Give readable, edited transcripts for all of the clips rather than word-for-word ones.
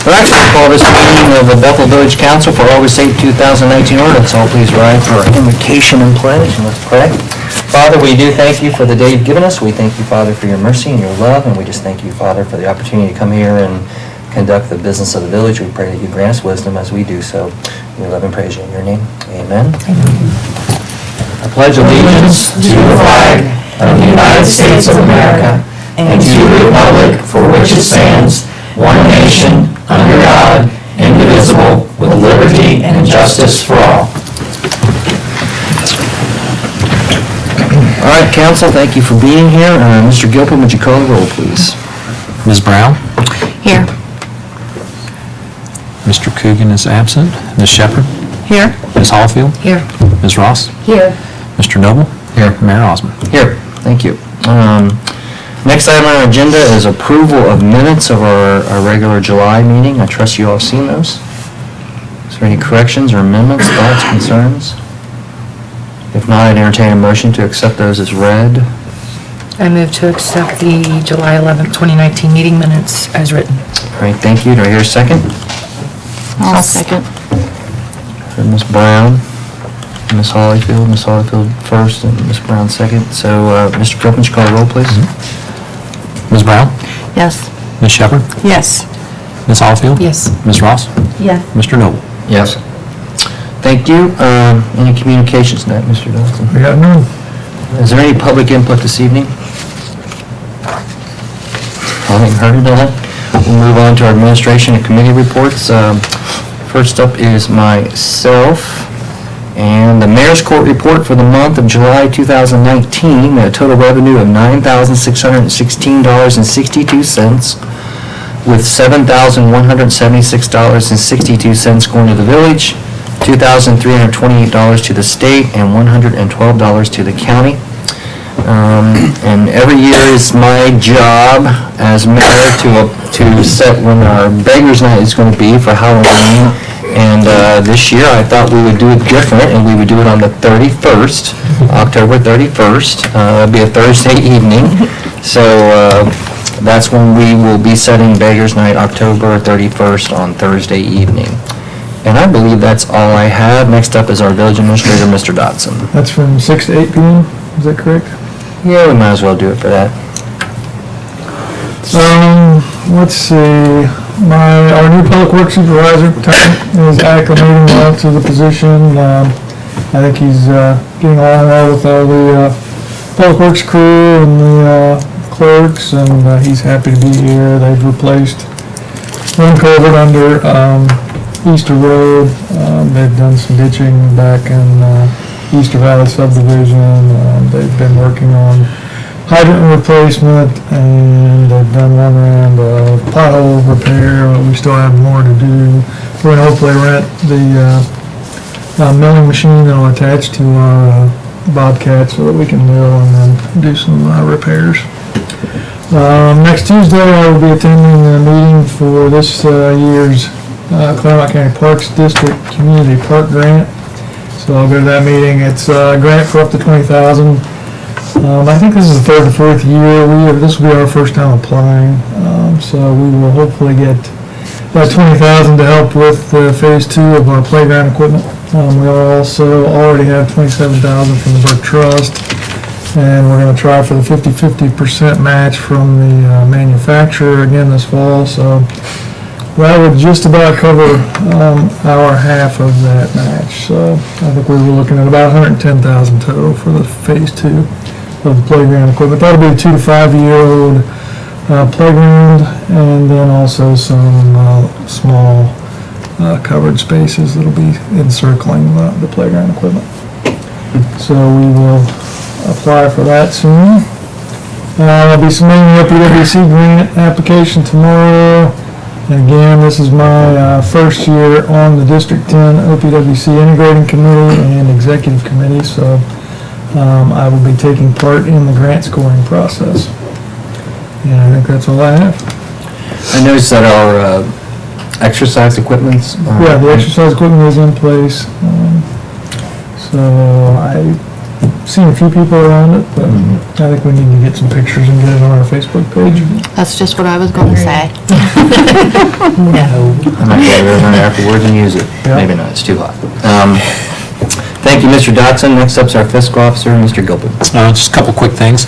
I'd like to call this meeting of the Bethel Village Council for August 8, 2019 ordinance. All please rise for our invocation and pledge, and let's pray. Father, we do thank you for the day you've given us. We thank you, Father, for your mercy and your love, and we just thank you, Father, for the opportunity to come here and conduct the business of the village. We pray that you grant us wisdom as we do so. We love and praise you in your name. Amen. I pledge allegiance to the flag of the United States of America and to the republic for which it stands, one nation, under God, indivisible, with liberty and justice for all. All right, council, thank you for being here. Mr. Gilpin, would you call the roll, please? Ms. Brown? Here. Mr. Coogan is absent. Ms. Shepherd? Here. Ms. Hallfield? Here. Ms. Ross? Here. Mr. Noble? Here. Mayor Osmond? Here, thank you. Next item on our agenda is approval of minutes of our regular July meeting. I trust you all have seen those. Is there any corrections or amendments, thoughts, concerns? If not, I'd entertain a motion to accept those as read. I move to accept the July 11th, 2019 meeting minutes as written. All right, thank you. Do I hear a second? I'll second. For Ms. Brown, Ms. Hollyfield. Ms. Hollyfield first and Ms. Brown second. So, Mr. Gilpin, would you call the roll, please? Ms. Brown? Yes. Ms. Shepherd? Yes. Ms. Hallfield? Yes. Ms. Ross? Yes. Mr. Noble? Yes. Thank you. Any communications tonight, Mr. Dawson? We got none. Is there any public input this evening? Having heard that, we'll move on to our administration and committee reports. First up is myself and the Mayor's Court report for the month of July 2019. A total revenue of $9,616.62 with $7,176.62 going to the village, $2,328 to the state, and $112 to the county. And every year is my job as mayor to set when our Beggars Night is going to be for Halloween. And this year I thought we would do it different, and we would do it on the 31st, October 31st. It'll be a Thursday evening. So that's when we will be setting Beggars Night, October 31st on Thursday evening. And I believe that's all I have. Next up is our village administrator, Mr. Dotson. That's from 6 to 8 p.m., is that correct? Yeah, we might as well do it for that. Let's see, our new public works supervisor, Tom, is acclimating well to the position. I think he's getting along well with all the public works crew and the clerks, and he's happy to be here. They've replaced one culvert under Easter Road. They've done some ditching back in Easter Valley subdivision. They've been working on hydrant replacement, and they've done one round of pothole repair. We still have more to do. We're going to hopefully rent the milling machine that will attach to our Bobcat so that we can mill and then do some repairs. Next Tuesday, I will be attending a meeting for this year's Claremont County Parks District Community Park Grant. So I'll go to that meeting. It's a grant for up to $20,000. I think this is the third or fourth year. This will be our first time applying. So we will hopefully get about $20,000 to help with phase 2 of our playground equipment. We also already have $27,000 from the Burke Trust, and we're going to try for the 50% match from the manufacturer again this fall. So that would just about cover our half of that match. So I think we were looking at about $110,000 total for the phase 2 of the playground equipment. That'll be a 2 to 5 year old playground, and then also some small covered spaces that'll be encircling the playground equipment. So we will apply for that soon. I'll be submitting the OPWC grant application tomorrow. And again, this is my first year on the District 10 OPWC Integrating Committee and Executive Committee, so I will be taking part in the grant scoring process. And I think that's all I have. I noticed that our exercise equipment's... Yeah, the exercise equipment is in place. So I seen a few people around it, but I think we need to get some pictures and get it on our Facebook page. That's just what I was going to say. No. I might go over there afterwards and use it. Yeah. Maybe not, it's too hot. Thank you, Mr. Dotson. Next up's our fiscal officer, Mr. Gilpin. Just a couple quick things.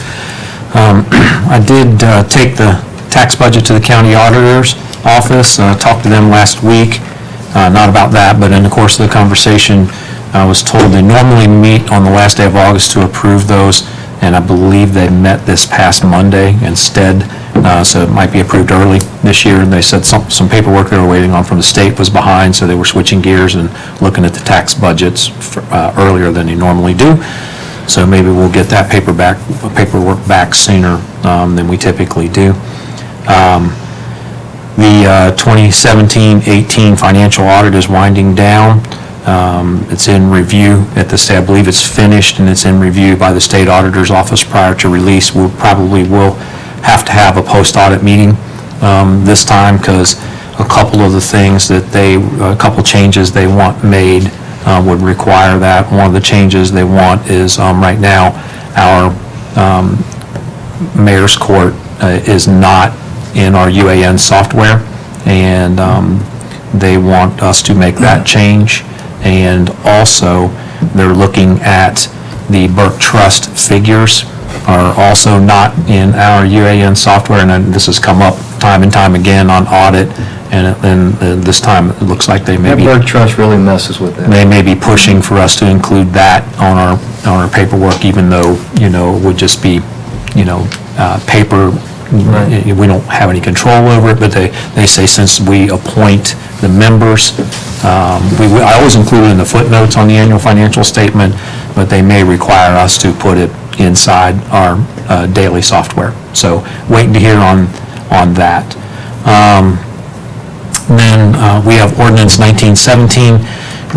I did take the tax budget to the county auditor's office, talked to them last week, not about that, but in the course of the conversation, I was told they normally meet on the last day of August to approve those, and I believe they met this past Monday instead, so it might be approved early this year. They said some paperwork they were waiting on from the state was behind, so they were switching gears and looking at the tax budgets earlier than they normally do. So maybe we'll get that paperwork back sooner than we typically do. The 2017-18 financial audit is winding down. It's in review at the state. I believe it's finished and it's in review by the state auditor's office prior to release. We probably will have to have a post-audit meeting this time because a couple of the things that a couple changes they want made would require that. One of the changes they want is right now our mayor's court is not in our UAN software, and they want us to make that change. And also, they're looking at the Burke Trust figures are also not in our UAN software, and this has come up time and time again on audit, and this time it looks like they may That be... Burke Trust really messes with that. They may be pushing for us to include that on our paperwork, even though, it would just be, paper. Right. We don't have any control over it, but they say since we appoint the members, I always include it in the footnotes on the annual financial statement, but they may require us to put it inside our daily software. So waiting to hear on that. Then we have ordinance 1917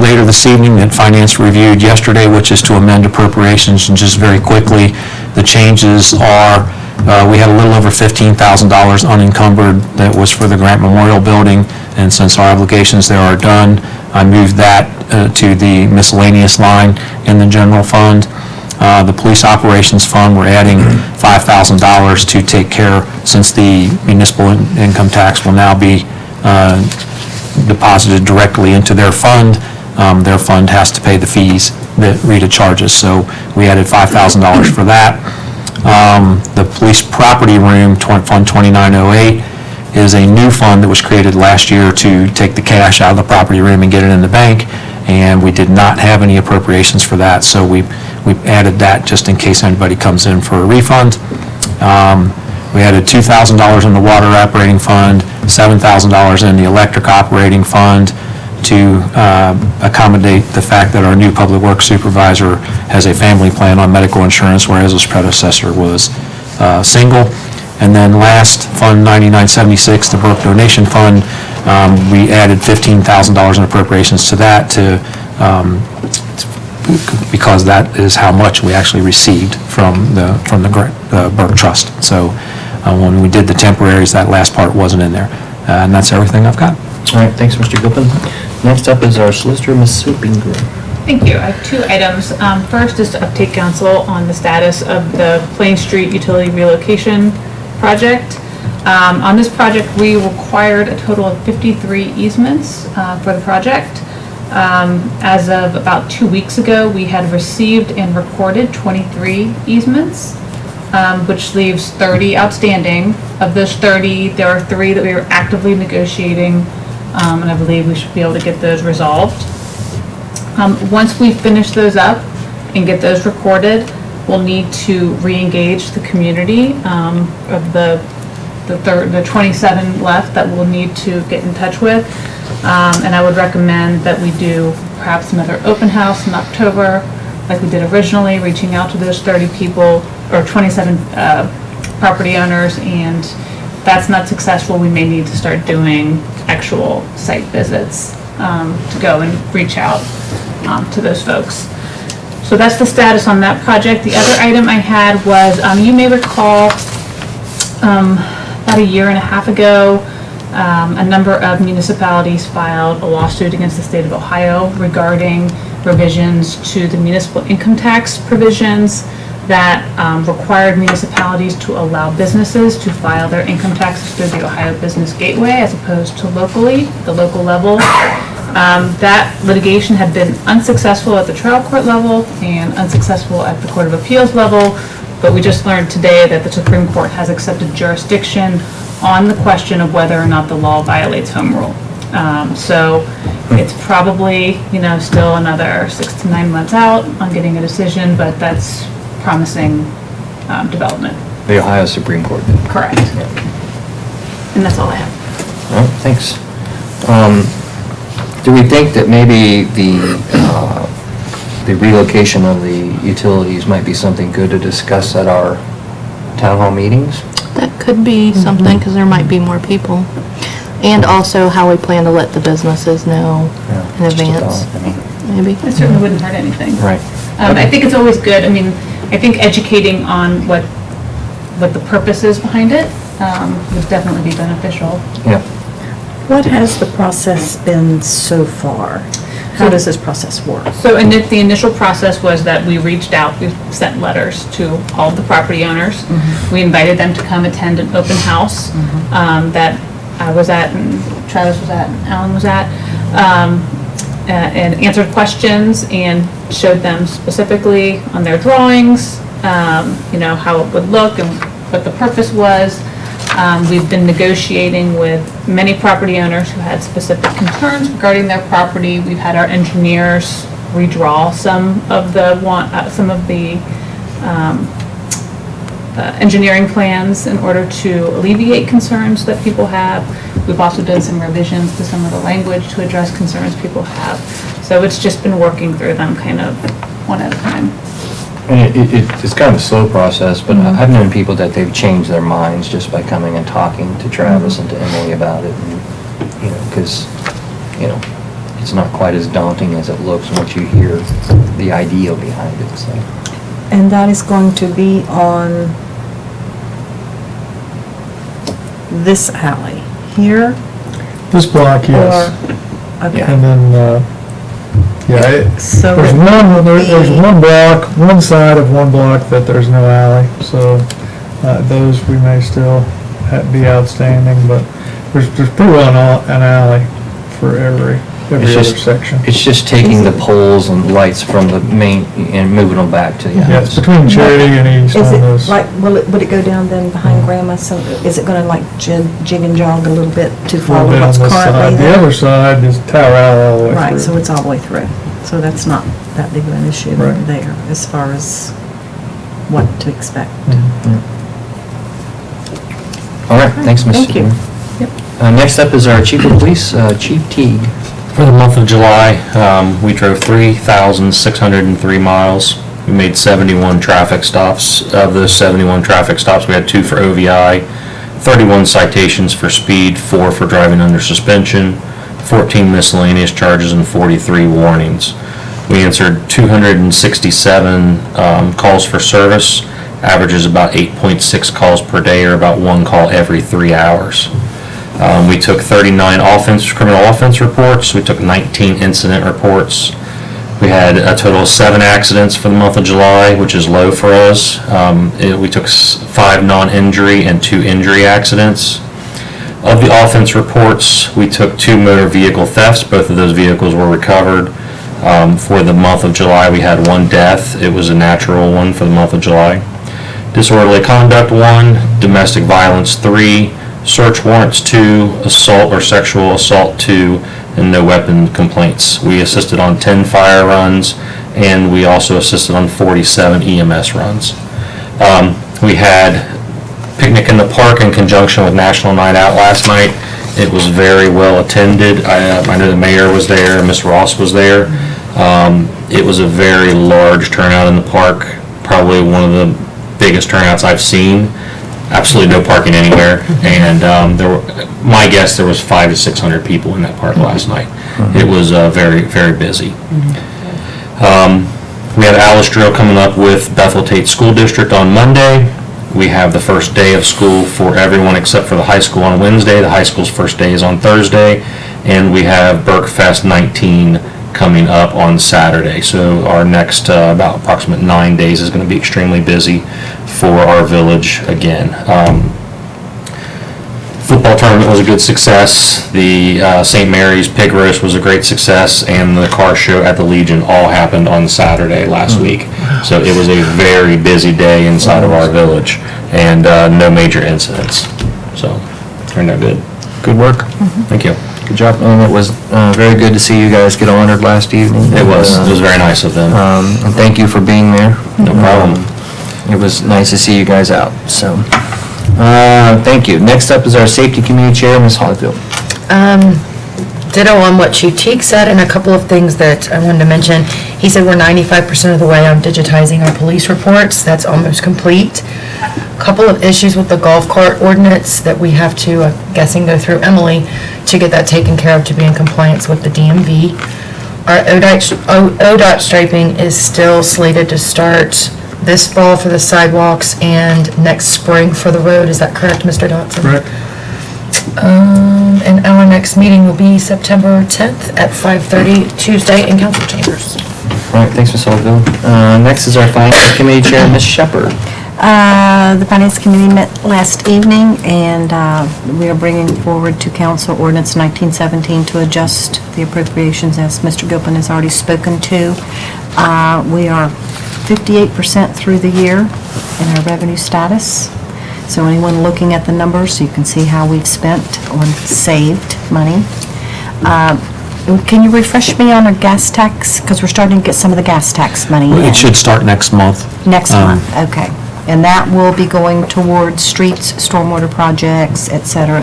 later this evening that Finance reviewed yesterday, which is to amend appropriations. And just very quickly, the changes are, we had a little over $15,000 unencumbered that was for the Grant Memorial Building, and since our obligations there are done, I moved that to the miscellaneous line in the general fund. The Police Operations Fund, we're adding $5,000 to take care, since the municipal income tax will now be deposited directly into their fund has to pay the fees that Rita charges, so we added $5,000 for that. The Police Property Room, Fund 2908, is a new fund that was created last year to take the cash out of the property room and get it in the bank, and we did not have any appropriations for that, so we added that just in case anybody comes in for a refund. We added $2,000 in the Water Operating Fund, $7,000 in the Electric Operating Fund to accommodate the fact that our new Public Works Supervisor has a family plan on medical insurance, whereas his predecessor was single. And then last, Fund 9976, the Burke Donation Fund, we added $15,000 in appropriations to that because that is how much we actually received from the Burke Trust. So when we did the temporaries, that last part wasn't in there. And that's everything I've got. All right, thanks, Mr. Gilpin. Next up is our solicitor, Ms. Sue Ingram. Thank you. I have two items. First is to update council on the status of the Plain Street Utility Relocation Project. On this project, we required a total of 53 easements for the project. As of about 2 weeks ago, we had received and recorded 23 easements, which leaves 30 outstanding. Of those 30, there are 3 that we are actively negotiating, and I believe we should be able to get those resolved. Once we finish those up and get those recorded, we'll need to re-engage the community of the 27 left that we'll need to get in touch with. And I would recommend that we do perhaps another open house in October, like we did originally, reaching out to those 30 people, or 27 property owners, and if that's not successful, we may need to start doing actual site visits to go and reach out to those folks. So that's the status on that project. The other item I had was, you may recall, about a year and a half ago, a number of municipalities filed a lawsuit against the state of Ohio regarding revisions to the municipal income tax provisions that required municipalities to allow businesses to file their income taxes through the Ohio Business Gateway as opposed to locally, the local level. That litigation had been unsuccessful at the trial court level and unsuccessful at the Court of Appeals level, but we just learned today that the Supreme Court has accepted jurisdiction on the question of whether or not the law violates home rule. So it's probably, still another 6 to 9 months out on getting a decision, but that's promising development. The Ohio Supreme Court. Correct. And that's all I have. All right, thanks. Do we think that maybe the relocation of the utilities might be something good to discuss at our town hall meetings? That could be something, because there might be more people. And also how we plan to let the businesses know in Just a advance, thought, I mean, maybe. It certainly wouldn't hurt anything. right. I think it's always good, I think educating on what the purpose is behind it would definitely be beneficial. Yeah. What has the process been so far? How does this process work? So the initial process was that we reached out, we sent letters to all of the property owners. We invited them to come attend an open house that I was at, and Travis was at, and Alan was at, and answered questions and showed them specifically on their drawings, how it would look and what the purpose was. We've been negotiating with many property owners who had specific concerns regarding their property. We've had our engineers redraw some of the engineering plans in order to alleviate concerns that people have. We've also done some revisions to some of the language to address concerns people have. So it's just been working through them kind of one at a time. And it's kind of a slow process, but I've known people that they've changed their minds just by coming and talking to Travis and to Emily about it, and, because, it's not quite as daunting as it looks once you hear the idea behind it, so. And that is going to be on this alley here? This block, yes. Okay. And then, So there's there's one block, one side of one block that there's no alley, so those we may still be outstanding, but there's pretty well an alley for every It's other just- section. It's just taking the poles and lights from the main and moving them back to the Yeah, it's house. between Cherry and East Is on it, this. like, would it go down then behind Grandma? So is it gonna like jig and jog a little bit to A little follow bit on what's this currently side. The there? other side is Tower Alley all the way through. Right, so it's all the way through. So that's not that big of an issue Right. there as far as what to expect. All right, thanks, Mr. Thank you. Superintendent. Next up is our Chief of Police, Chief Teague. For the month of July, we drove 3,603 miles. We made 71 traffic stops. Of those 71 traffic stops, we had 2 for OVI, 31 citations for speed, 4 for driving under suspension, 14 miscellaneous charges, and 43 warnings. We answered 267 calls for service, averages about 8.6 calls per day, or about 1 call every 3 hours. We took 39 criminal offense reports. We took 19 incident reports. We had a total of 7 accidents for the month of July, which is low for us. We took 5 non-injury and 2 injury accidents. Of the offense reports, we took 2 motor vehicle thefts. Both of those vehicles were recovered. For the month of July, we had 1 death. It was a natural one for the month of July. Disorderly conduct 1, domestic violence 3, search warrants 2, assault or sexual assault 2, and no weapon complaints. We assisted on 10 fire runs, and we also assisted on 47 EMS runs. We had picnic in the park in conjunction with National Night Out last night. It was very well attended. I know the mayor was there, Ms. Ross was there. It was a very large turnout in the park, probably one of the biggest turnouts I've seen. Absolutely no parking anywhere, and my guess, there was 500 to 600 people in that park last night. It was very, very busy. We have Alice Drill coming up with Bethel Tate School District on Monday. We have the first day of school for everyone except for the high school on Wednesday. The high school's first day is on Thursday, and we have Burke Fest 19 coming up on Saturday. So our next about approximate 9 days is going to be extremely busy for our village again. Football tournament was a good success. The St. Mary's Pig Roast was a great success, and the car show at the Legion all happened on Saturday last week. So it was a very busy day inside of our village, and no major incidents. So, turned out good. Good work. Thank you. Good job. And it was very good to see you guys get honored last evening. It was very nice of them. And thank you for being there. No problem. It was nice to see you guys out, so. Thank you. Next up is our Safety Committee Chair, Ms. Holyfield. Ditto on what Chief Teague said, and a couple of things that I wanted to mention. He said we're 95% of the way on digitizing our police reports. That's almost complete. Couple of issues with the golf cart ordinance that we have to, I'm guessing, go through Emily to get that taken care of to be in compliance with the DMV. Our ODOT striping is still slated to start this fall for the sidewalks and next spring for the road. Is that correct, Mr. Dotson? Correct. And our next meeting will be September 10th at 5:30 Tuesday in council chambers. All right, thanks, Ms. Holyfield. Next is our Finance Committee Chair, Ms. Shepherd. The Finance Committee met last evening, and we are bringing forward to council ordinance 1917 to adjust the appropriations, as Mr. Gilpin has already spoken to. We are 58% through the year in our revenue status. So anyone looking at the numbers, you can see how we've spent or saved money. Can you refresh me on our gas tax? Because we're starting to get some of the gas tax money in. It should start next month. Next month, okay. And that will be going towards streets, stormwater projects, et cetera,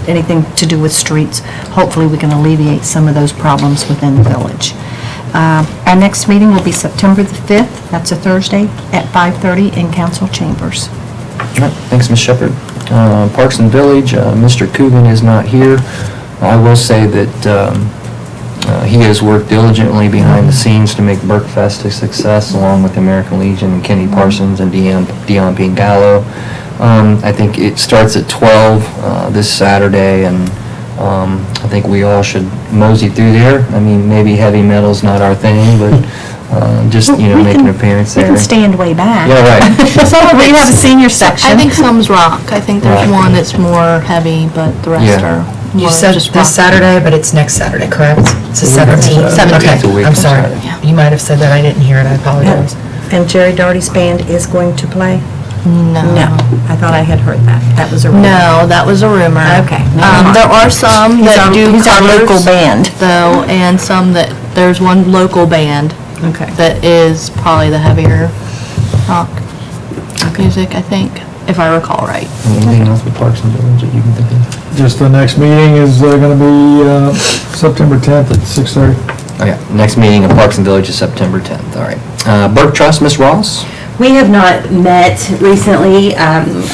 anything to do with streets. Hopefully, we can alleviate some of those problems within the village. Our next meeting will be September the 5th, that's a Thursday, at 5:30 in council chambers. All right, thanks, Ms. Shepherd. Parks and Village, Mr. Coogan is not here. I will say that he has worked diligently behind the scenes to make Burkfest a success, along with American Legion and Kenny Parsons and Dion Pingallo. I think it starts at 12 this Saturday, and I think we all should mosey through there. I mean, maybe heavy metal's not our thing, but just, make an appearance there. We can stand way back. Yeah, right. We have a senior section. I think some's rock. I think there's Rock. one that's more heavy, but the rest Yeah. are You more said just rock. this Saturday, but it's next Saturday, correct? It's the It's 17th. 17th. It's a week I'm from sorry. Saturday. You might have said that, I didn't hear it, I apologize. And Jerry Darty's band is going to play? No. No, I thought I had heard that. That was a rumor. No, that was a rumor. Okay. There are some He's that our- do he's our local covers, band. though, and some that, there's one local band Okay. that is probably the heavier rock music, I think, if I recall right. Anything else with Parks and Village that you can think of? Just the next meeting is gonna be September 10th at 6:30. Oh, yeah, next meeting of Parks and Village is September 10th, all right. Burke Trust, Ms. Ross? We have not met recently.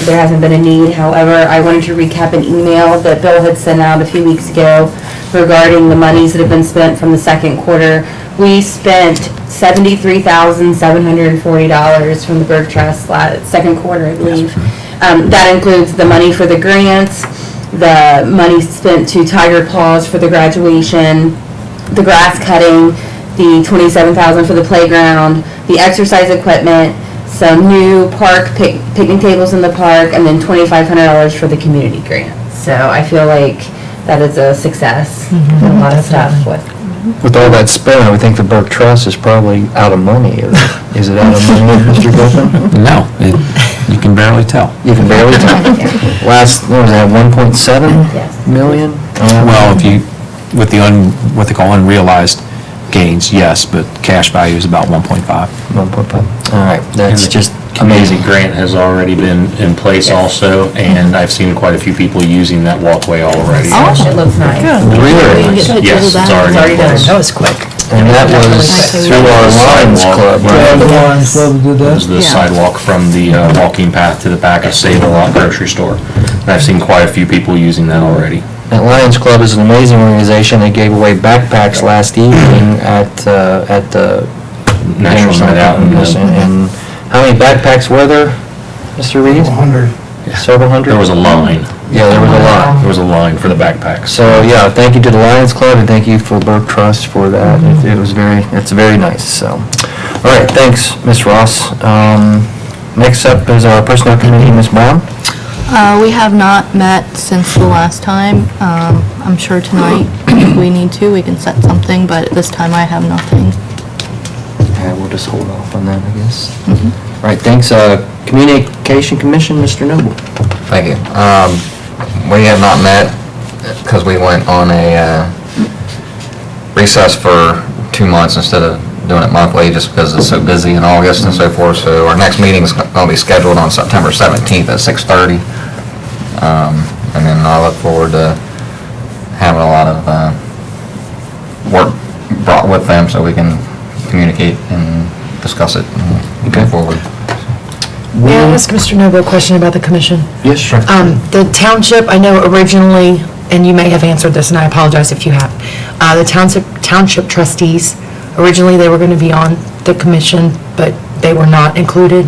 There hasn't been a need. However, I wanted to recap an email that Bill had sent out a few weeks ago regarding the monies that have been spent from the second quarter. We spent $73,740 from the Berg Trust second quarter, I believe. That includes the money for the grants, the money spent to Tiger Paws for the graduation, the grass cutting, the $27,000 for the playground, the exercise equipment, some new park picnic tables in the park, and then $2,500 for the community grant. So I feel like that is a success. And a lot of stuff with. With all that spent, I would think the Burke Trust is probably out of money. Is it out of money, Mr. Gilpin? No, you can barely tell. You can barely tell. Last, what was that, 1.7 Yes. million? Well, if you, with the what they call unrealized gains, yes, but cash value is about 1.5. 1.5. All right, that's And the just Community amazing. grant has already been in place also, and I've seen quite a few people using that walkway already. Oh, it looks nice. Really We can nice. get pictures Yes, of that. it's already in place. That was quick. And that was through our Lions Club, Yeah, right? the Lions Club did It was that. the sidewalk from the walking path to the back of Save-A-Lot grocery store. And I've seen quite a few people using that already. That Lions Club is an amazing organization. They gave away backpacks last evening at the National Night Out. And how many backpacks were there, Mr. Reed? 100. Several hundred? There was a line. Yeah, there was a lot. There was a line for the backpacks. So, yeah, thank you to the Lions Club, and thank you for Burke Trust for that. It's very nice, so. All right, thanks, Ms. Ross. Next up is our Personnel Committee, Ms. Brown. We have not met since the last time. I'm sure tonight, if we need to, we can set something, but at this time I have nothing. Yeah, we'll just hold off on that, I guess. All right, thanks. Communication Commission, Mr. Noble. Thank you. We have not met because we went on a recess for 2 months instead of doing it monthly, just because it's so busy in August and so forth. So our next meeting is going to be scheduled on September 17th at 6:30. And then I look forward to having a lot of work brought with them so we can communicate and discuss it and go forward. May I ask Mr. Noble a question about the commission? Yes, sure. The township, I know originally, and you may have answered this, and I apologize if you have, the township trustees, originally they were going to be on the commission, but they were not included.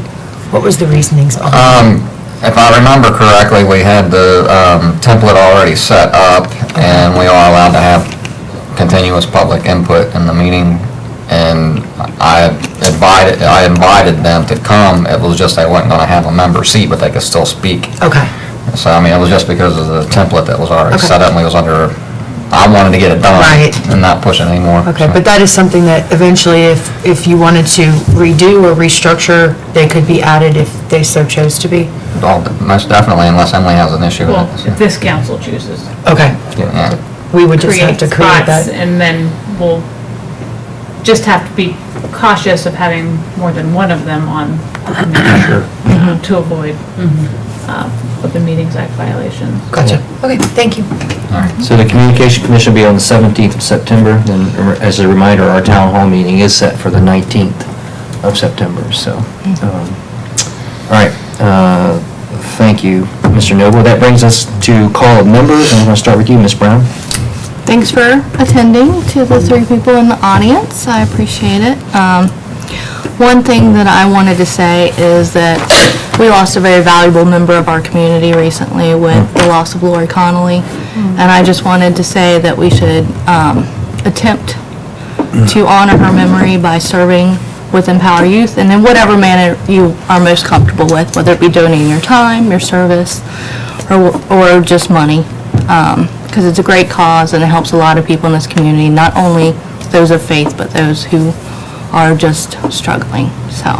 What was the reasonings behind If I remember correctly, we had the template already set up, and we are allowed to have continuous public input in the meeting, and I invited them to come. It was just they weren't going to have a member seat, but they could still speak. Okay, So, I mean, it was just because of the template that was already Okay. set up, and we was under, I wanted to get it done. Right. And not push it anymore. okay, so. but that is something that eventually, if you wanted to redo or restructure, they could be added if they so chose to be? Well, most definitely, unless Emily has an issue Well, with if it. this council chooses, Okay, Yeah. we would just have create to create spots, that. and then we'll just have to be cautious of having more than one of them on the committee to avoid open meetings act violations. Gotcha. Okay, thank you. So the Communication Commission will be on the 17th of September. Then, as a reminder, our town hall meeting is set for the 19th of September, so. All right, thank you, Mr. Noble. That brings us to call of members, and I'm going to start with you, Ms. Brown. Thanks for attending, to the 3 people in the audience. I appreciate it. One thing that I wanted to say is that we lost a very valuable member of our community recently with the loss of Lori Connolly. And I just wanted to say that we should attempt to honor her memory by serving with Empower Youth, and in whatever manner you are most comfortable with, whether it be donating your time, your service, or just money. Because it's a great cause and it helps a lot of people in this community, not only those of faith, but those who are just struggling, so.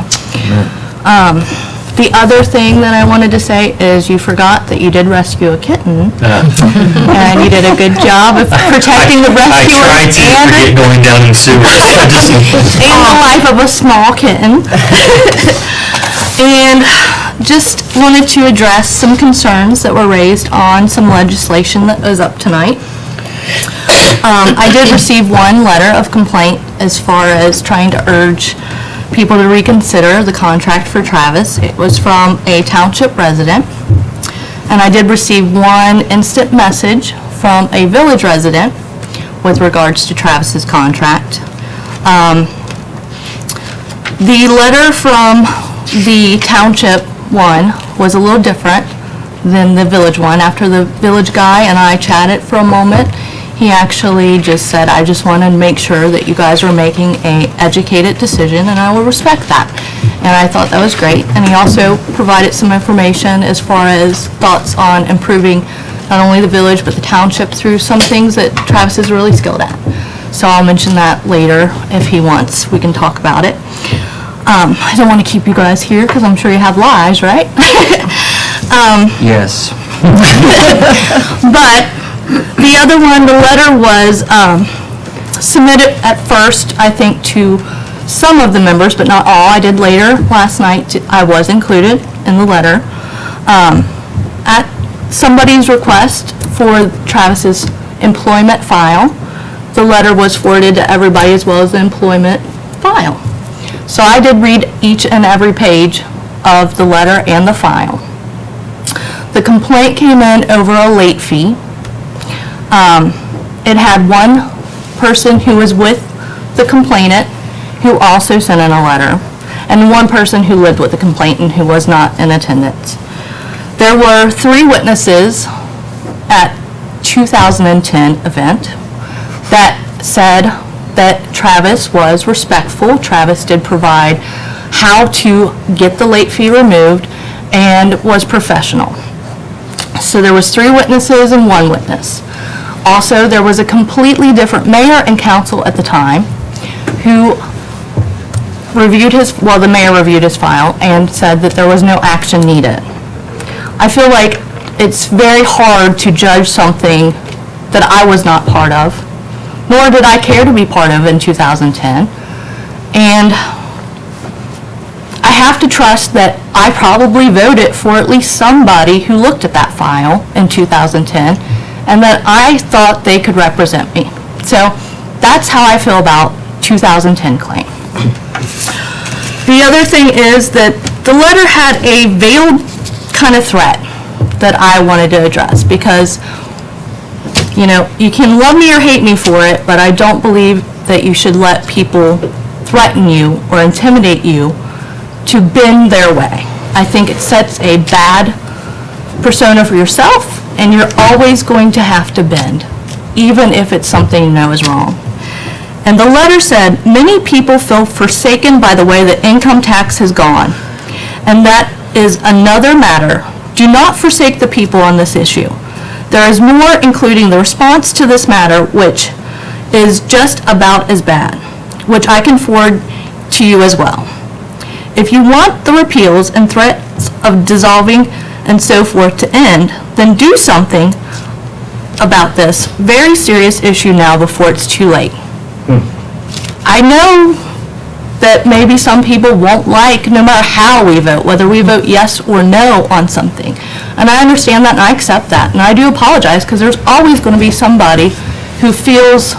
The other thing that I wanted to say is you forgot that you did rescue a kitten, and you did a good job of protecting the rescuer I tried to forget going down in the sewer. and the life of a small kitten. And just wanted to address some concerns that were raised on some legislation that was up tonight. I did receive one letter of complaint as far as trying to urge people to reconsider the contract for Travis. It was from a township resident. And I did receive one instant message from a village resident with regards to Travis's contract. The letter from the township one was a little different than the village one. After the village guy and I chatted for a moment, he actually just said, I just want to make sure that you guys are making an educated decision, and I will respect that. And I thought that was great. And he also provided some information as far as thoughts on improving not only the village, but the township through some things that Travis is really skilled at. So I'll mention that later if he wants. We can talk about it. I don't want to keep you guys here because I'm sure you have lives, right? Yes. But the other one, the letter was submitted at first, I think, to some of the members, but not all. I did later last night. I was included in the letter. At somebody's request for Travis's employment file, the letter was forwarded to everybody as well as the employment file. So I did read each and every page of the letter and the file. The complaint came in over a late fee. It had one person who was with the complainant who also sent in a letter, and one person who lived with the complainant who was not in attendance. There were 3 witnesses at 2010 event that said that Travis was respectful. Travis did provide how to get the late fee removed and was professional. So there was 3 witnesses and 1 witness. Also, there was a completely different mayor and council at the time who reviewed the mayor reviewed his file and said that there was no action needed. I feel like it's very hard to judge something that I was not part of, nor did I care to be part of in 2010. And I have to trust that I probably voted for at least somebody who looked at that file in 2010 and that I thought they could represent me. So that's how I feel about 2010 claim. The other thing is that the letter had a veiled kind of threat that I wanted to address because, you know, you can love me or hate me for it, but I don't believe that you should let people threaten you or intimidate you to bend their way. I think it sets a bad persona for yourself, and you're always going to have to bend, even if it's something you know is wrong. And the letter said, many people feel forsaken by the way that income tax has gone, and that is another matter. Do not forsake the people on this issue. There is more, including the response to this matter, which is just about as bad, which I can forward to you as well. If you want the repeals and threats of dissolving and so forth to end, then do something about this very serious issue now before it's too late. I know that maybe some people won't like, no matter how we vote, whether we vote yes or no on something. And I understand that and I accept that. And I do apologize because there's always going to be somebody who feels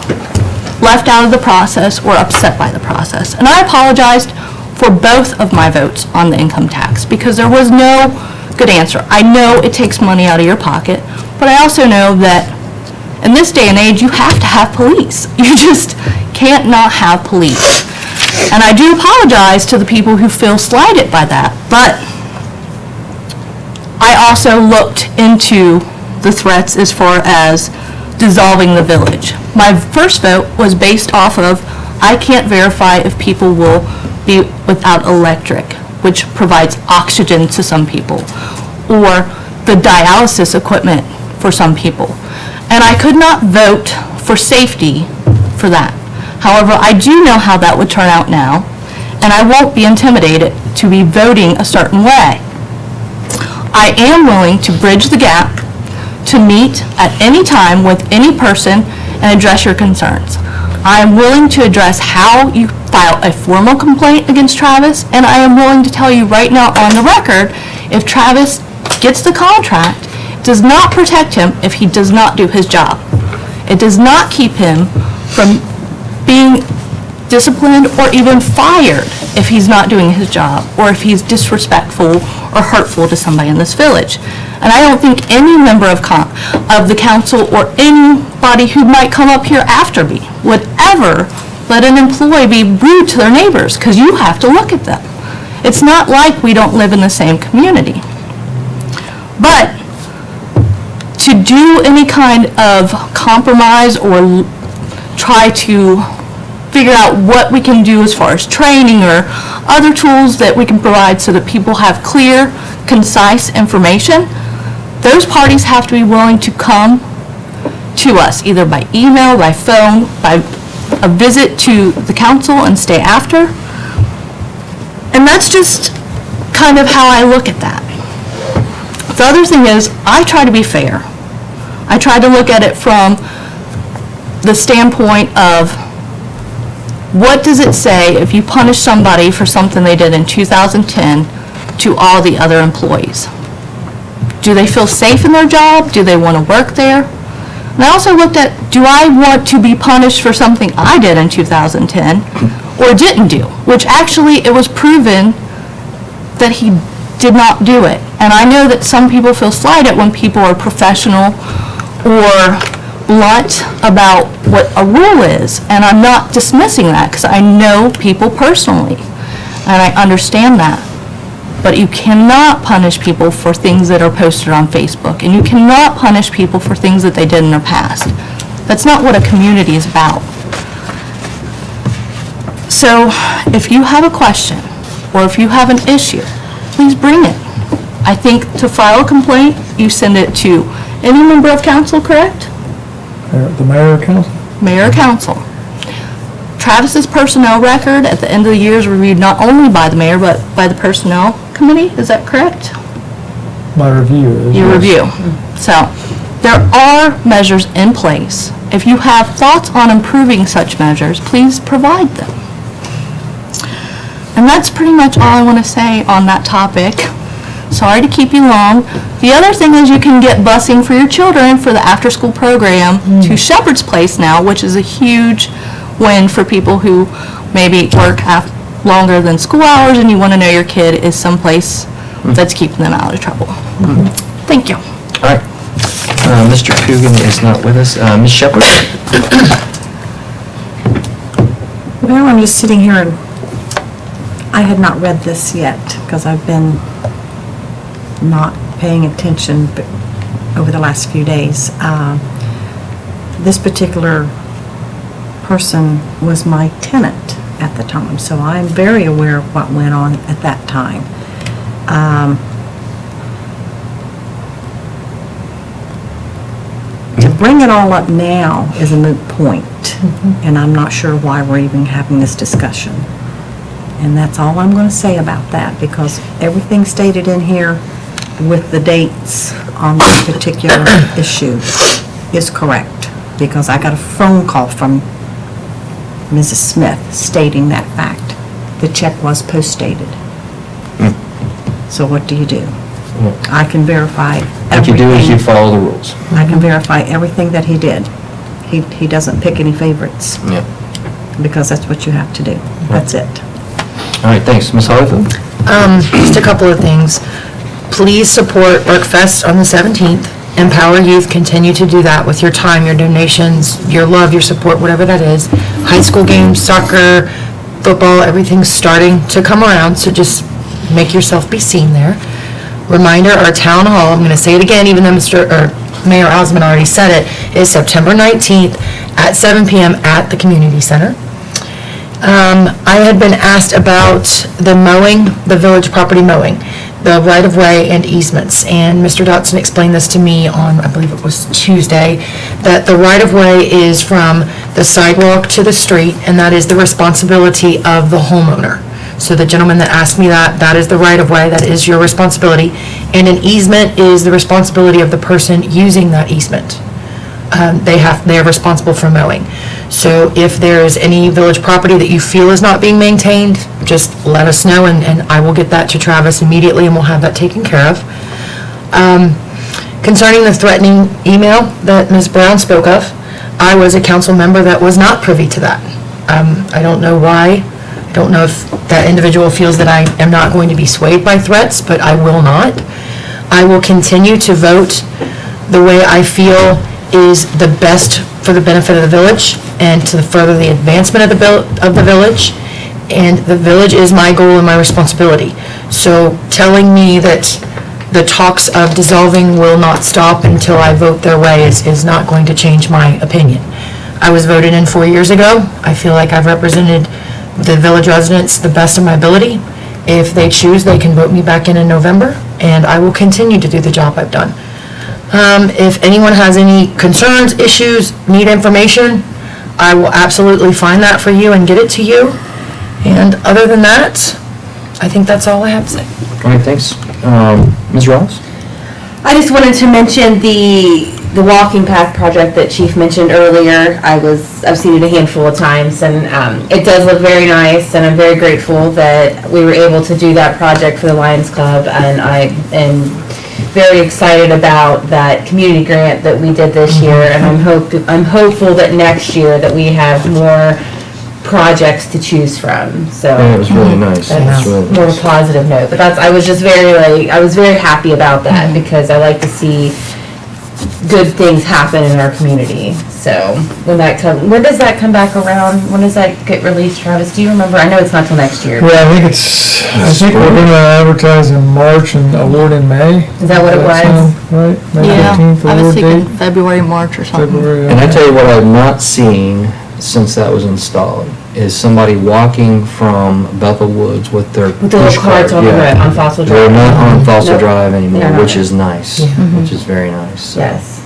left out of the process or upset by the process. And I apologized for both of my votes on the income tax because there was no good answer. I know it takes money out of your pocket, but I also know that in this day and age, you have to have police. You just can't not have police. And I do apologize to the people who feel slighted by that, but I also looked into the threats as far as dissolving the village. My first vote was based off of, I can't verify if people will be without electric, which provides oxygen to some people, or the dialysis equipment for some people. And I could not vote for safety for that. However, I do know how that would turn out now, and I won't be intimidated to be voting a certain way. I am willing to bridge the gap, to meet at any time with any person and address your concerns. I am willing to address how you file a formal complaint against Travis, and I am willing to tell you right now on the record, if Travis gets the contract, it does not protect him if he does not do his job. It does not keep him from being disciplined or even fired if he's not doing his job or if he's disrespectful or hurtful to somebody in this village. And I don't think any member of the council or anybody who might come up here after me would ever let an employee be rude to their neighbors because you have to look at them. It's not like we don't live in the same community. But to do any kind of compromise or try to figure out what we can do as far as training or other tools that we can provide so that people have clear, concise information, those parties have to be willing to come to us, either by email, by phone, by a visit to the council and stay after. And that's just kind of how I look at that. The other thing is, I try to be fair. I try to look at it from the standpoint of, what does it say if you punish somebody for something they did in 2010 to all the other employees? Do they feel safe in their job? Do they want to work there? And I also looked at, do I want to be punished for something I did in 2010 or didn't do? Which actually, it was proven that he did not do it. And I know that some people feel slighted when people are professional or blunt about what a rule is, and I'm not dismissing that because I know people personally and I understand that. But you cannot punish people for things that are posted on Facebook, and you cannot punish people for things that they did in their past. That's not what a community is about. So, if you have a question, or if you have an issue, please bring it. I think to file a complaint, you send it to any member of council, correct? The mayor or council? Mayor or council. Travis's personnel record at the end of the year is reviewed not only by the mayor, but by the personnel committee, is that correct? My review is. Your yes. review. So, there are measures in place. If you have thoughts on improving such measures, please provide them. And that's pretty much all I want to say on that topic. Sorry to keep you long. The other thing is you can get busing for your children for the after-school program to Shepherd's Place now, which is a huge win for people who maybe work longer than school hours and you want to know your kid is someplace that's keeping them out of trouble. Thank you. All right. Mr. Coogan is not with us. Ms. Shepherd? Well, I'm just sitting here and I had not read this yet because I've been not paying attention over the last few days. This particular person was my tenant at the time, so I'm very aware of what went on at that time. To bring it all up now is a moot point, and I'm not sure why we're even having this discussion. And that's all I'm going to say about that, because everything stated in here with the dates on this particular issue is correct, because I got a phone call from Mrs. Smith stating that fact. The check was post-dated. So what do you do? I can verify What you do is you everything. follow the rules. I can verify everything that he did. He doesn't pick any favorites, Yep. because that's what you have to do. That's it. All right, thanks. Ms. Hollyfield? Just a couple of things. Please support Workfest on the 17th. Empower Youth, continue to do that with your time, your donations, your love, your support, whatever that is. High school games, soccer, football, everything's starting to come around, so just make yourself be seen there. Reminder, our town hall, I'm going to say it again, even though Mayor Osmond already said it, is September 19th at 7 p.m. at the community center. I had been asked about the mowing, the village property mowing, the right-of-way and easements, and Mr. Dotson explained this to me on, I believe it was Tuesday, that the right-of-way is from the sidewalk to the street, and that is the responsibility of the homeowner. So the gentleman that asked me that, that is the right-of-way, that is your responsibility, and an easement is the responsibility of the person using that easement. They are responsible for mowing. So if there's any village property that you feel is not being maintained, just let us know, and I will get that to Travis immediately, and we'll have that taken care of. Concerning the threatening email that Ms. Brown spoke of, I was a council member that was not privy to that. I don't know why. I don't know if that individual feels that I am not going to be swayed by threats, but I will not. I will continue to vote the way I feel is the best for the benefit of the village and to further the advancement of the village. And the village is my goal and my responsibility. So telling me that the talks of dissolving will not stop until I vote their way is not going to change my opinion. I was voted in 4 years ago. I feel like I've represented the village residents the best of my ability. If they choose, they can vote me back in November, and I will continue to do the job I've done. If anyone has any concerns, issues, need information, I will absolutely find that for you and get it to you. And other than that, I think that's all I have to say. All right, thanks. Ms. Ross? I just wanted to mention the walking path project that Chief mentioned earlier. I've seen it a handful of times, and it does look very nice, and I'm very grateful that we were able to do that project for the Lions Club, and I am very excited about that community grant that we did this year, and I'm hopeful that next year that we have more projects to choose from, so. Yeah, it was really nice. That's It was really more of nice. a positive note, but I was very happy about that, because I like to see good things happen in our community. So when does that come back around? When does that get released, Travis? Do you remember? I know it's not till next year. Yeah, I think we're gonna advertise in March and award in May. Is that what it was? sound Right, May Yeah, 15th I was award thinking date, February, March or something. February. And I tell you what I've not seen since that was installed, is somebody walking from Bethel Woods with their With the little push cart. carts on the Yeah. road, on Fossil Drive. They're not on Fossil Nope. Drive anymore, They're not. which is nice, which is very nice. So, Yes.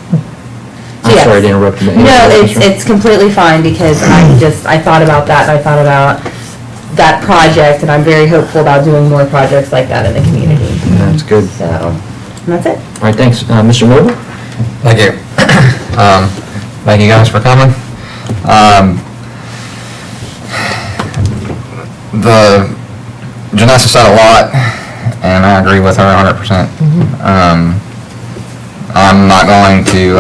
I'm Yes. sorry to interrupt you. No, it's completely fine because I thought about that and I thought about that project and I'm very hopeful about doing more projects like that in the community. That's good. So, and that's it. All right, thanks. Mr. Mobley? Thank you. Thank you guys for coming. Janessa said a lot, and I agree with her 100%. I'm not going to,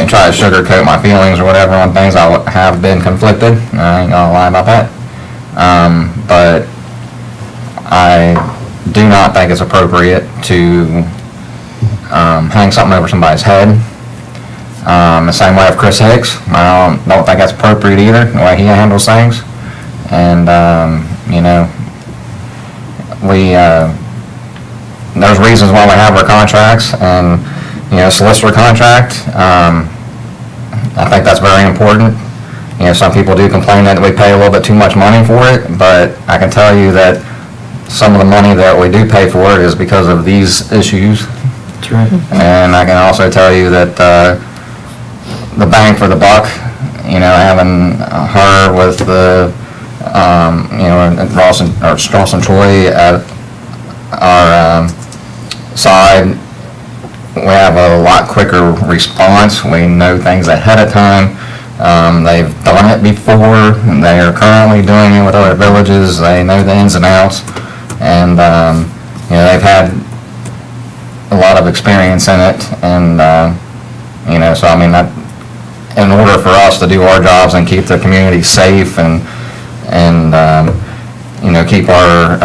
try to sugarcoat my feelings or whatever on things. I have been conflicted. I ain't gonna lie about that. But I do not think it's appropriate to hang something over somebody's head. The same way of Chris Hicks. I don't think that's appropriate either, the way he handles things. And, there's reasons why we have our contracts and, solicitor contract. I think that's very important. Some people do complain that we pay a little bit too much money for it, but I can tell you that some of the money that we do pay for it is because of these issues. That's right. And I can also tell you that the bang for the buck, having her with the, Ross and Troy at our side, we have a lot quicker response. We know things ahead of time. They've done it before, and they are currently doing it with other villages. They know the ins and outs, and they've had a lot of experience in it, and so I mean, that, in order for us to do our jobs and keep the community safe and keep our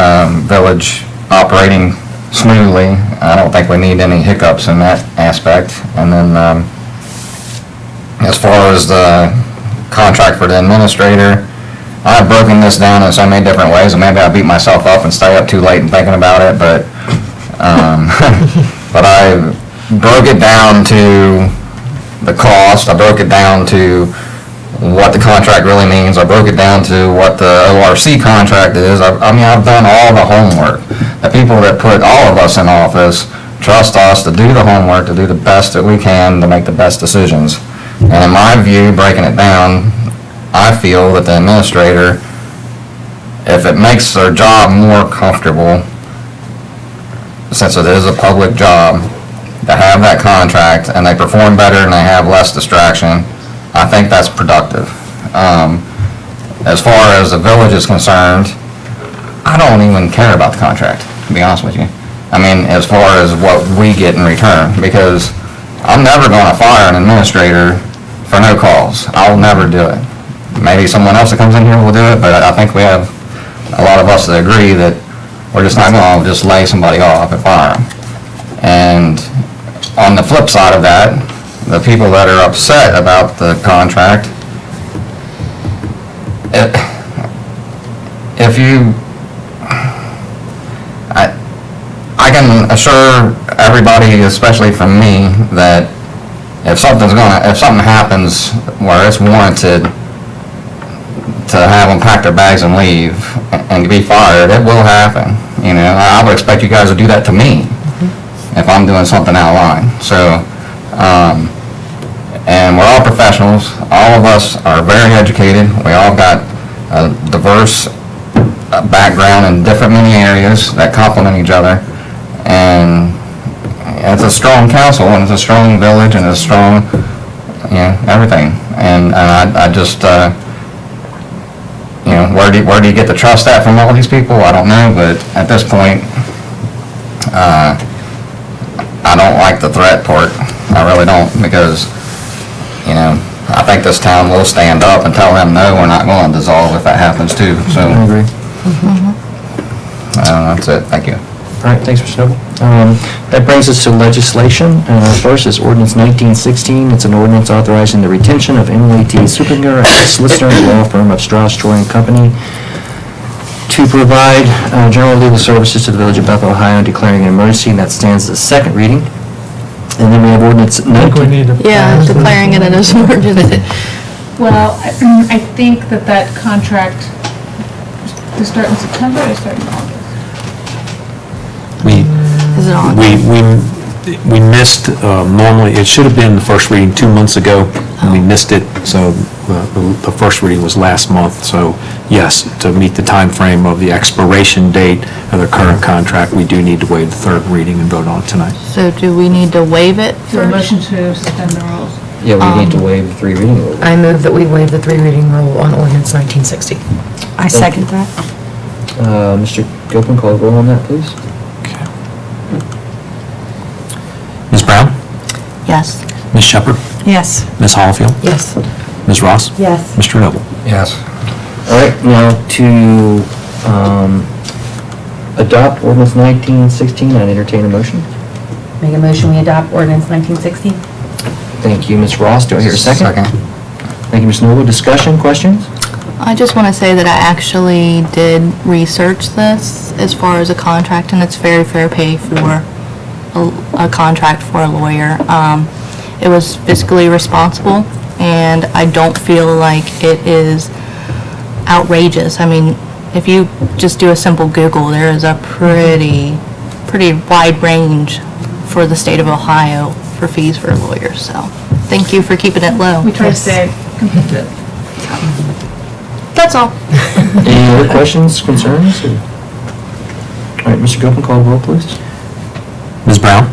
village operating smoothly, I don't think we need any hiccups in that aspect. And then as far as the contract for the administrator, I've broken this down in so many different ways, and maybe I beat myself up and stay up too late and thinking about it, but but I broke it down to the cost, I broke it down to what the contract really means, I broke it down to what the ORC contract is. I've done all the homework. The people that put all of us in office trust us to do the homework, to do the best that we can to make the best decisions. And in my view, breaking it down, I feel that the administrator, if it makes their job more comfortable, since it is a public job, to have that contract and they perform better and they have less distraction, I think that's productive. As far as the village is concerned, I don't even care about the contract, to be honest with you. I mean, as far as what we get in return, because I'm never going to fire an administrator for no cause. I'll never do it. Maybe someone else that comes in here will do it, but I think we have a lot of us that agree that we're just not going to just lay somebody off and fire them. And on the flip side of that, the people that are upset about the contract, I can assure everybody, especially from me, that if something happens where it's warranted to have them pack their bags and leave and be fired, it will happen. I would expect you guys to do that to me if I'm doing something out of line. So, and we're all professionals. All of us are very educated. We all got a diverse background in different many areas that complement each other. And it's a strong council, and it's a strong village, and it's strong, everything. And I just, where do you get the trust at from all these people? I don't know, but at this point, I don't like the threat part. I really don't, because, I think this town will stand up and tell them, no, we're not going to dissolve if that happens too, so. I agree. That's it, thank you. All right, thanks, Mr. Noble. That brings us to legislation. First is ordinance 1916. It's an ordinance authorizing the retention of Emily T. Supinger as a solicitor in the law firm of Strauss, Troy and Company to provide general legal services to the Village of Bethel, Ohio, and declaring an emergency, and that stands as second reading. And then we have ordinance I think we 19... need to. Yeah, pass this. declaring it as emergency. Well, I think that contract, to start in September or start in August? Is it on? We missed, normally, it should have been the first reading 2 months ago, and we missed it, so the first reading was last month. So yes, to meet the time frame of the expiration date of the current contract, we do need to waive the third reading and vote on it tonight. So do we need to waive it So a first? motion to suspend the rules. Yeah, we need to waive the 3 reading rule. I move that we waive the 3 reading rule on ordinance 1960. I second that. Mr. Gilpin, call the roll on that, please. Ms. Brown? Yes. Ms. Shepherd? Yes. Ms. Holifield? Yes. Ms. Ross? Yes. Mr. Noble? Yes. All right, now to adopt ordinance 1916, I'd entertain a motion. Make a motion, we adopt ordinance 1960. Thank you, Ms. Ross. Do I hear a second? Second. Thank you, Ms. Noble. Discussion, questions? I just want to say that I actually did research this as far as a contract, and it's very fair pay for a contract for a lawyer. It was fiscally responsible, and I don't feel like it is outrageous. I mean, if you just do a simple Google, there is a pretty wide range for the state of Ohio for fees for lawyers, so thank you for keeping it low. We try to stay competitive. That's all. Any other questions, concerns? or- All right, Mr. Gilpin, call the roll, please. Ms. Brown?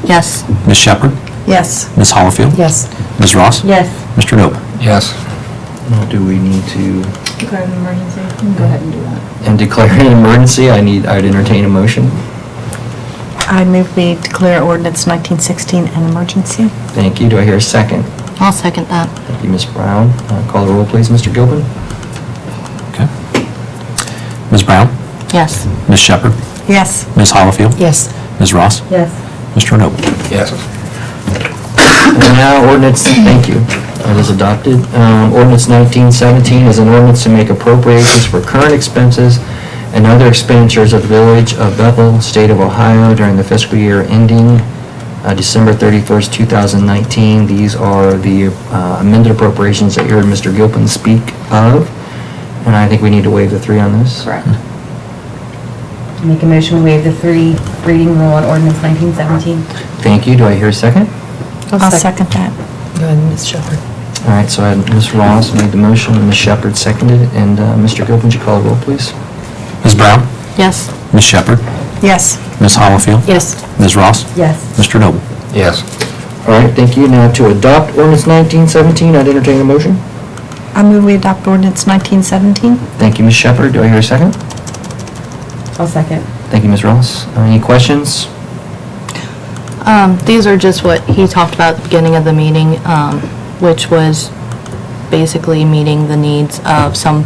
Yes. Ms. Shepherd? Yes. Ms. Holifield? Yes. Ms. Ross? Yes. Mr. Noble? Yes. Now, do we need to, Declare an emergency. You can go ahead and do that. and declare an emergency, I'd entertain a motion. I move we declare ordinance 1916 an emergency. Thank you. Do I hear a second? I'll second that. Thank you, Ms. Brown. Call the roll, please, Mr. Gilpin. Okay. Ms. Brown? Yes. Ms. Shepherd? Yes. Ms. Holifield? Yes. Ms. Ross? Yes. Mr. Noble? Yes. And now ordinance, thank you, that is adopted. Ordinance 1917 is an ordinance to make appropriations for current expenses and other expenditures of the Village of Bethel, State of Ohio during the fiscal year ending December 31st, 2019. These are the amended appropriations that you heard Mr. Gilpin speak of, and I think we need to waive the 3 on this. Correct. Make a motion, we waive the 3 reading rule on ordinance 1917. Thank you. Do I hear a second? I'll second that. Go ahead, Ms. Shepherd. All right, so I had Ms. Ross made the motion, and Ms. Shepherd seconded it, and Mr. Gilpin, would you call the roll, please? Ms. Brown? Yes. Ms. Shepherd? Yes. Ms. Holifield? Yes. Ms. Ross? Yes. Mr. Noble? Yes. All right, thank you. Now to adopt ordinance 1917, I'd entertain a motion. I move we adopt ordinance 1917. Thank you, Ms. Shepherd. Do I hear a second? I'll second. Thank you, Ms. Ross. Any questions? These are just what he talked about at the beginning of the meeting, which was basically meeting the needs of some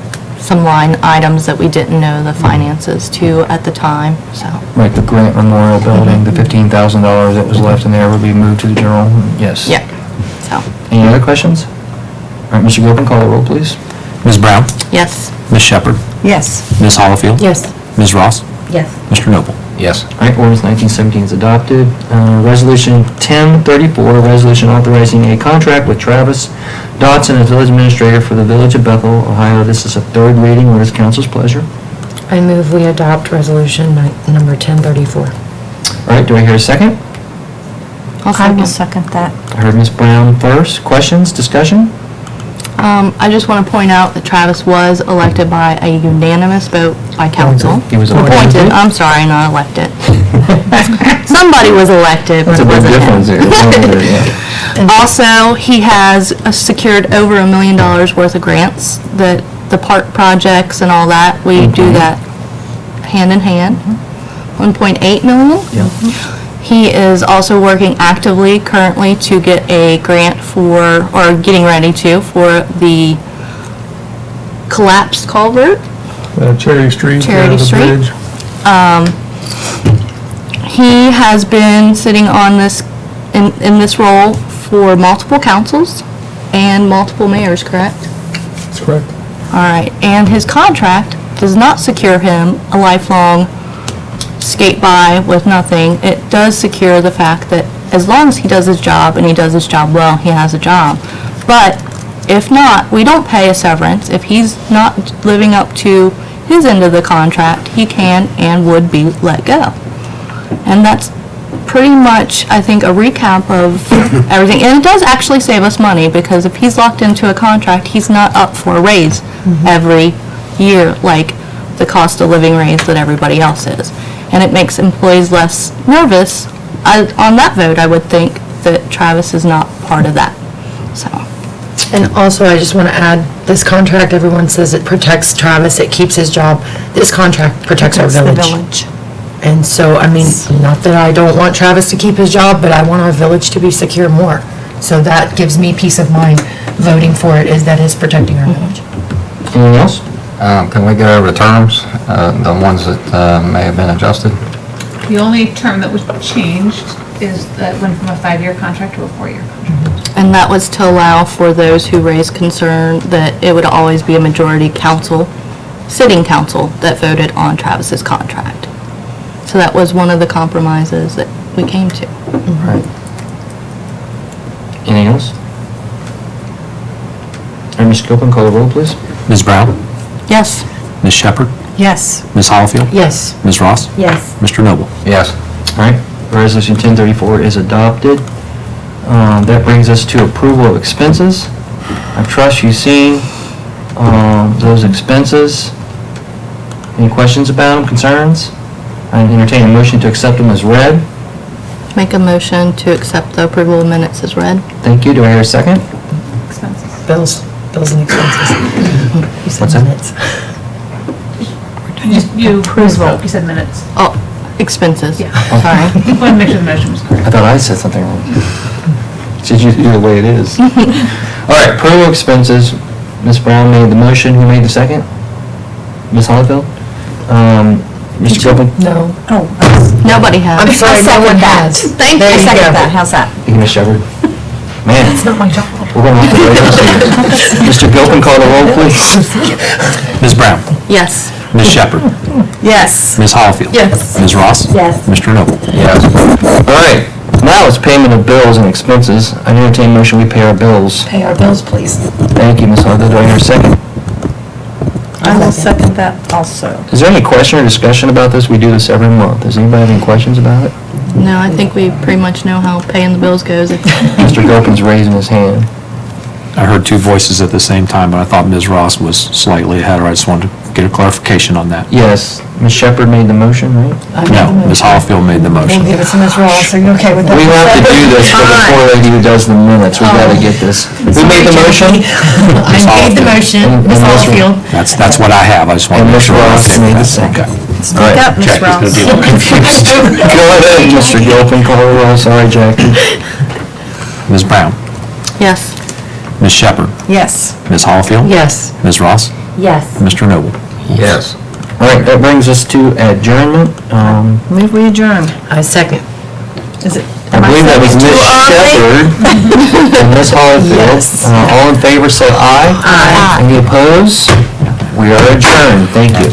line items that we didn't know the finances to at the time, so. Like the Grant Memorial Building, the $15,000 that was left in there will be moved to the general? Yes. Yeah, so, Any other questions? All right, Mr. Gilpin, call the roll, please. Ms. Brown? yes. Ms. Shepherd? Yes. Ms. Holifield? Yes. Ms. Ross? Yes. Mr. Noble? Yes. All right, ordinance 1917 is adopted. Resolution 1034, resolution authorizing a contract with Travis Dotson as village administrator for the Village of Bethel, Ohio. This is a 3rd reading. What is council's pleasure? I move we adopt resolution number 1034. All right, do I hear a second? I'll I will second. second that. I heard Ms. Brown first. Questions, discussion? I just want to point out that Travis was elected by a unanimous vote by council. He was Appointed, I'm sorry, not elected. Somebody was elected, but That's a it big wasn't him. difference here. Also, he has secured over $1 million worth of grants, that the park projects and all that, we do that hand in hand. 1.8 million. Yeah. He is also working actively currently to get a grant for, or getting ready to, for the collapsed culvert. Charity Street. Charity the Street. bridge. He has been sitting on this, in this role for multiple councils and multiple mayors, correct? That's correct. All right, and his contract does not secure him a lifelong skate by with nothing. It does secure the fact that as long as he does his job, and he does his job well, he has a job. But if not, we don't pay a severance. If he's not living up to his end of the contract, he can and would be let go. And that's pretty much, I think, a recap of everything. And it does actually save us money, because if he's locked into a contract, he's not up for a raise every year, like the cost of living raise that everybody else is. And it makes employees less nervous. On that vote, I would think that Travis is not part of that, so. And also, I just want to add, this contract, everyone says it protects Travis, it keeps his job. This contract protects our That's the village. And so, I mean, not that I don't want Travis to keep his job, but I want our village to be secure more. So that gives me peace of mind voting for it, is that it's protecting our village. Anything else? Can we go over the terms, the ones that may have been adjusted? The only term that was changed is that went from a 5-year contract to a 4-year contract. And that was to allow for those who raised concern that it would always be a majority council, sitting council, that voted on Travis's contract. So that was one of the compromises that we came to. Right. Anything else? All right, Mr. Gilpin, call the roll, please. Ms. Brown? Yes. Ms. Shepherd? Yes. Ms. Holifield? Yes. Ms. Ross? Yes. Mr. Noble? Yes. All right, Resolution 1034 is adopted. That brings us to approval of expenses. I trust you've seen those expenses. Any questions about them, concerns? I entertain a motion to accept them as read. Make a motion to accept the approval of minutes as read. Thank you. Do I hear a second? Expenses. Bills and expenses. You said What's that? minutes. You misspoke, you said minutes. Oh, expenses. Yeah. Sorry. I want to make sure the motion was correct. I thought I said something wrong. It's just the way it is. All right, approval of expenses. Ms. Brown made the motion. Who made the second? Ms. Holifield? Mr. Gilpin? No. Oh, Nobody I'm has. sorry, no one has. thank you. There I you second go. that. How's that? Thank you, Ms. Shepherd. Man, It's not my job. we're going to have to wait and see. Mr. Gilpin, call the roll, please. Ms. Brown? Yes. Ms. Shepherd? Yes. Ms. Holifield? Yes. Ms. Ross? Yes. Mr. Noble? Yes. All right, now it's payment of bills and expenses. I entertain a motion we pay our bills. Pay our bills, please. Thank you, Ms. Holifield. Do I hear a second? I will second that also. Is there any question or discussion about this? We do this every month. Does anybody have any questions about it? No, I think we pretty much know how paying the bills goes. Mr. Gilpin's raising his hand. I heard two voices at the same time, but I thought Ms. Ross was slightly ahead, or I just wanted to get a clarification on that. Yes, Ms. Shepherd made the motion, right? No, Ms. Holifield made the motion. We'll give it to Ms. Ross. Are you okay with that? We have to do this for the poor lady who does the minutes. We gotta get this. Who made the motion? I made the motion, And Ms. Ms. Hallfield. That's what I have, I just And wanted to make Ms. sure. Ross made the second. All right. Up, Ms. Ross. Confused. Go ahead, Mr. Gilpin, call the roll. Sorry, Jackie. Ms. Brown? Yes. Ms. Shepherd? Yes. Ms. Holifield? Yes. Ms. Ross? Yes. Mr. Noble? Yes. All right, that brings us to adjournment. Move we adjourn. I second. Is it? I believe that was Ms. Shepherd and Ms. Holifield. Yes. All in favor, say aye. Aye. Any opposed? We are adjourned. Thank you.